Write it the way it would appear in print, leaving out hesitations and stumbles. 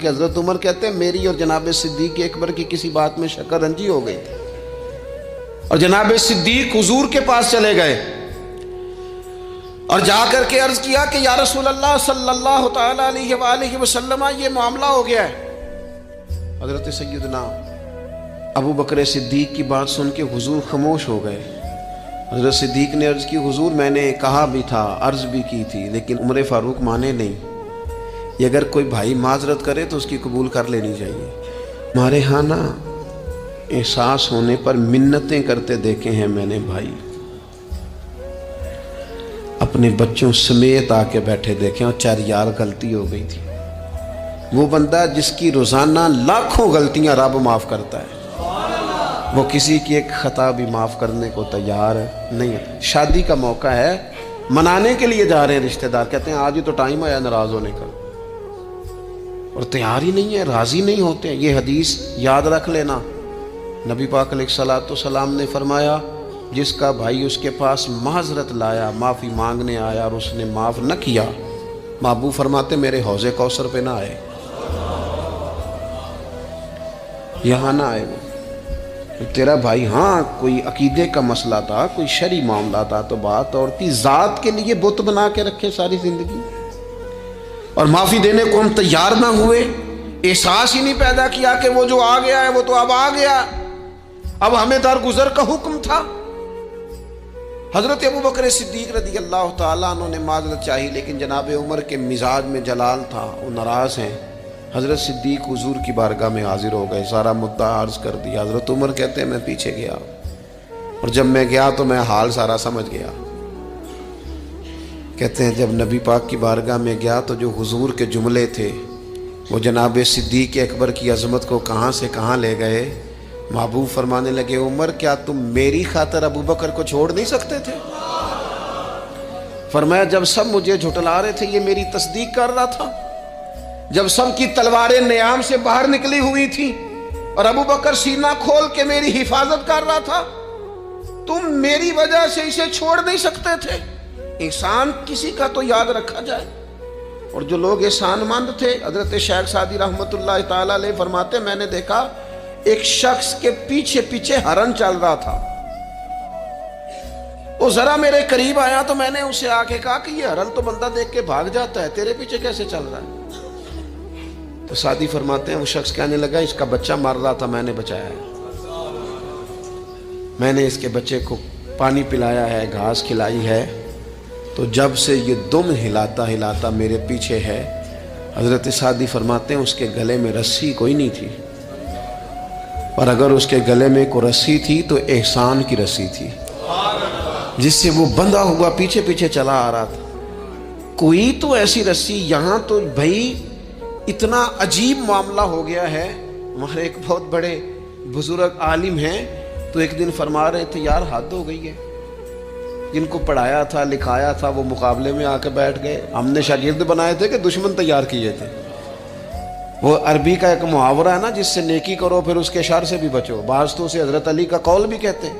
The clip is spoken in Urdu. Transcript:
کہ حضرت عمر کہتے ہیں میری اور جناب صدیق اکبر کی کسی بات میں شکر رنجی ہو گئی تھی، اور جناب صدیق حضور کے پاس چلے گئے اور جا کر کے عرض کیا کہ یا رسول اللہ صلی اللہ تعالی علیہ وآلہ وسلم یہ معاملہ ہو گیا ہے۔ حضرت سیدنا ابو بکر صدیق کی بات سن کے حضور خاموش ہو گئے۔ حضرت صدیق نے عرض کی حضور میں نے کہا بھی تھا، عرض بھی کی تھی، لیکن عمر فاروق مانے نہیں، یہ اگر کوئی بھائی معذرت کرے تو اس کی قبول کر لینی چاہیے۔ ہمارے ہاں نا احساس ہونے پر منتیں کرتے دیکھے ہیں میں نے بھائی، اپنے بچوں سمیت آ کے بیٹھے دیکھیں اور چار یار غلطی ہو گئی تھی۔ وہ بندہ جس کی روزانہ لاکھوں غلطیاں رب معاف کرتا ہے، وہ کسی کی ایک خطا بھی معاف کرنے کو تیار نہیں ہے۔ شادی کا موقع ہے، منانے کے لیے جا رہے ہیں رشتہ دار، کہتے ہیں آج ہی تو ٹائم آیا ناراض ہونے کا، اور تیار ہی نہیں ہے، راضی نہیں ہوتے ہیں۔ یہ حدیث یاد رکھ لینا، نبی پاک علیہ الصلوۃ والسلام نے فرمایا جس کا بھائی اس کے پاس معذرت لایا، معافی مانگنے آیا اور اس نے معاف نہ کیا، محبوب فرماتے میرے حوض کوثر پہ نہ آئے، یہاں نہ آئے۔ وہ تیرا بھائی ہاں کوئی عقیدے کا مسئلہ تھا، کوئی شرعی معاملہ تھا تو بات اور تھی، ذات کے لیے بت بنا کے رکھے ساری زندگی، اور معافی دینے کو ہم تیار نہ ہوئے، احساس ہی نہیں پیدا کیا کہ وہ جو آ گیا ہے وہ تو اب آ گیا، اب ہمیں درگزر کا حکم تھا۔ حضرت ابو بکر صدیق رضی اللہ تعالیٰ عنہ نے معذرت چاہی، لیکن جناب عمر کے مزاج میں جلال تھا، وہ ناراض ہیں۔ حضرت صدیق حضور کی بارگاہ میں حاضر ہو گئے، سارا مدعا عرض کر دیا۔ حضرت عمر کہتے ہیں میں پیچھے گیا، اور جب میں گیا تو میں حال سارا سمجھ گیا۔ کہتے ہیں جب نبی پاک کی بارگاہ میں گیا تو جو حضور کے جملے تھے وہ جناب صدیق اکبر کی عظمت کو کہاں سے کہاں لے گئے۔ محبوب فرمانے لگے عمر کیا تم میری خاطر ابو بکر کو چھوڑ نہیں سکتے تھے؟ فرمایا جب سب مجھے جھٹلا رہے تھے یہ میری تصدیق کر رہا تھا، جب سب کی تلواریں نیام سے باہر نکلی ہوئی تھی اور ابو بکر سینہ کھول کے میری حفاظت کر رہا تھا، تم میری وجہ سے اسے چھوڑ نہیں سکتے تھے۔ احسان کسی کا تو یاد رکھا جائے، اور جو لوگ احسان مند تھے، حضرت شیخ سعدی رحمت اللہ تعالی علیہ فرماتے میں نے دیکھا ایک شخص کے پیچھے پیچھے ہرن چل رہا تھا، وہ ذرا میرے قریب آیا تو میں نے اسے آ کے کہا کہ یہ ہرن تو بندہ دیکھ کے بھاگ جاتا ہے، تیرے پیچھے کیسے چل رہا ہے؟ تو سعدی فرماتے ہیں وہ شخص کہنے لگا اس کا بچہ مر رہا تھا، میں نے بچایا ہے، میں نے اس کے بچے کو پانی پلایا ہے، گھاس کھلائی ہے، تو جب سے یہ دم ہلاتا ہلاتا میرے پیچھے ہے۔ حضرت سعدی فرماتے ہیں اس کے گلے میں رسی کوئی نہیں تھی، اور اگر اس کے گلے میں کوئی رسی تھی تو احسان کی رسی تھی جس سے وہ بندھا ہوا پیچھے پیچھے چلا آ رہا تھا۔ کوئی تو ایسی رسی، یہاں تو بھائی اتنا عجیب معاملہ ہو گیا ہے۔ ہمارے ایک بہت بڑے بزرگ عالم ہیں تو ایک دن فرما رہے تھے یار حد ہو گئی ہے، جن کو پڑھایا تھا لکھایا تھا وہ مقابلے میں آ کے بیٹھ گئے، ہم نے شاگرد بنائے تھے کہ دشمن تیار کیے تھے۔ وہ عربی کا ایک محاورہ ہے نا جس سے نیکی کرو پھر اس کے شر سے بھی بچو، بعض تو اسے حضرت علی کا قول بھی کہتے ہیں۔